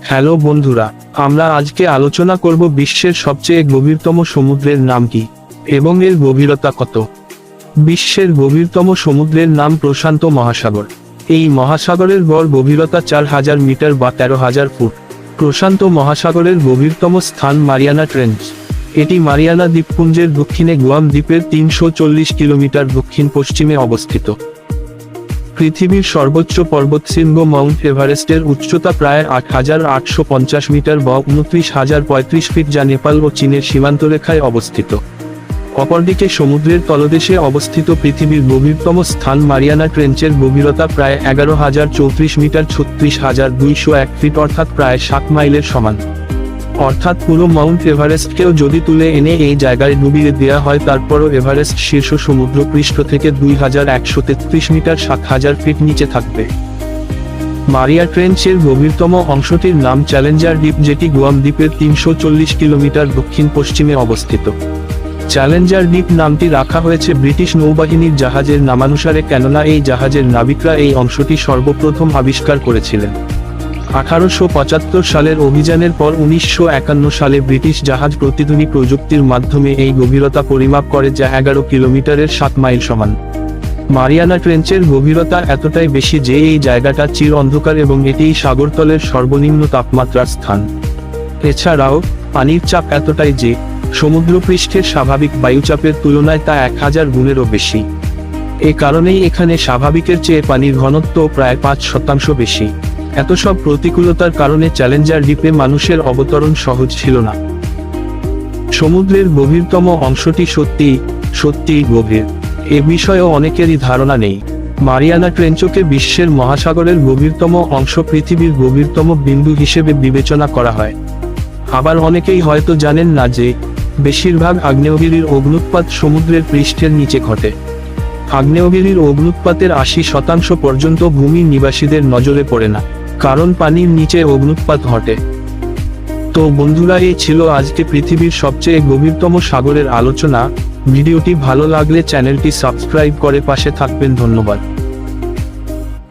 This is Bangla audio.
হ্যালো বন্ধুরা, আমরা আজকে আলোচনা করব বিশ্বের সবচেয়ে গভীরতম সমুদ্রের নাম কি এবং এর গভীরতা কত। বিশ্বের গভীরতম সমুদ্রের নাম প্রশান্ত মহাসাগর। এই মহাসাগরের গড় গভীরতা 4000 মিটার বা 13,000 ফুট। প্রশান্ত মহাসাগরের গভীরতম স্থান মারিয়ানা ট্রেঞ্চ। এটি মারিয়ানা দ্বীপপুঞ্জের দক্ষিণে গুয়াম দ্বীপের 340 কিলোমিটার দক্ষিণ পশ্চিমে অবস্থিত। পৃথিবীর সর্বোচ্চ পর্বতশৃঙ্গ মাউন্ট এভারেস্টের উচ্চতা প্রায় 8850 মিটার বা 29,035 ফিট, যা নেপাল ও চীনের সীমান্তরেখায় অবস্থিত। অপরদিকে সমুদ্রের তলদেশে অবস্থিত পৃথিবীর গভীরতম স্থান মারিয়ানা ট্রেঞ্চের গভীরতা প্রায় 11,034 মিটার 36,201 ফিট, অর্থাৎ প্রায় 7 মাইলের সমান। অর্থাৎ পুরো মাউন্ট এভারেস্টকেও যদি তুলে এনে এই জায়গায় ডুবিয়ে দেওয়া হয়, তারপরও এভারেস্ট শীর্ষ সমুদ্র পৃষ্ঠ থেকে 2133 মিটার 7,000 ফিট নিচে থাকবে। মারিয়া ট্রেঞ্চের গভীরতম অংশটির নাম চ্যালেঞ্জার দ্বীপ, যেটি গুয়াম দ্বীপের 340 কিলোমিটার দক্ষিণ পশ্চিমে অবস্থিত। চ্যালেঞ্জার দ্বীপ নামটি রাখা হয়েছে ব্রিটিশ নৌবাহিনীর জাহাজের নামানুসারে, কেননা এই জাহাজের নাবিকরা এই অংশটি সর্বপ্রথম আবিষ্কার করেছিলেন। 1875 সালের অভিযানের পর 1951 সালে ব্রিটিশ জাহাজ প্রতিধ্বনি প্রযুক্তির মাধ্যমে এই গভীরতা পরিমাপ করে, যা 11 কিলোমিটারের 7 মাইল সমান। মারিয়ানা ট্রেঞ্চের গভীরতা এতটাই বেশি যে এই জায়গাটা চির অন্ধকার এবং এটিই সাগরতলের সর্বনিম্ন তাপমাত্রার স্থান। এছাড়াও পানির চাপ এতটাই যে সমুদ্রপৃষ্ঠের স্বাভাবিক বায়ুচাপের তুলনায় তা 1000 গুণেরও বেশি। এ কারণেই এখানে স্বাভাবিকের চেয়ে পানির ঘনত্ব প্রায় 5% বেশি। এত সব প্রতিকূলতার কারণে চ্যালেঞ্জার দ্বীপে মানুষের অবতরণ সহজ ছিল না। সমুদ্রের গভীরতম অংশটি সত্যিই গভীর, এ বিষয়েও অনেকেরই ধারণা নেই। মারিয়ানা ট্রেঞ্চকে বিশ্বের মহাসাগরের গভীরতম অংশ, পৃথিবীর গভীরতম বিন্দু হিসেবে বিবেচনা করা হয়। আবার অনেকেই হয়তো জানেন না যে বেশিরভাগ আগ্নেয়গিরির অগ্নুৎপাত সমুদ্রের পৃষ্ঠের নিচে ঘটে। আগ্নেয়গিরির অগ্নুৎপাতের 80% পর্যন্ত ভূমির নিবাসীদের নজরে পড়ে না, কারণ পানির নিচে অগ্নুৎপাত ঘটে। তো বন্ধুরা, এই ছিল আজকে পৃথিবীর সবচেয়ে গভীরতম সাগরের আলোচনা। ভিডিওটি ভালো লাগলে চ্যানেলটি সাবস্ক্রাইব করে পাশে থাকবেন। ধন্যবাদ।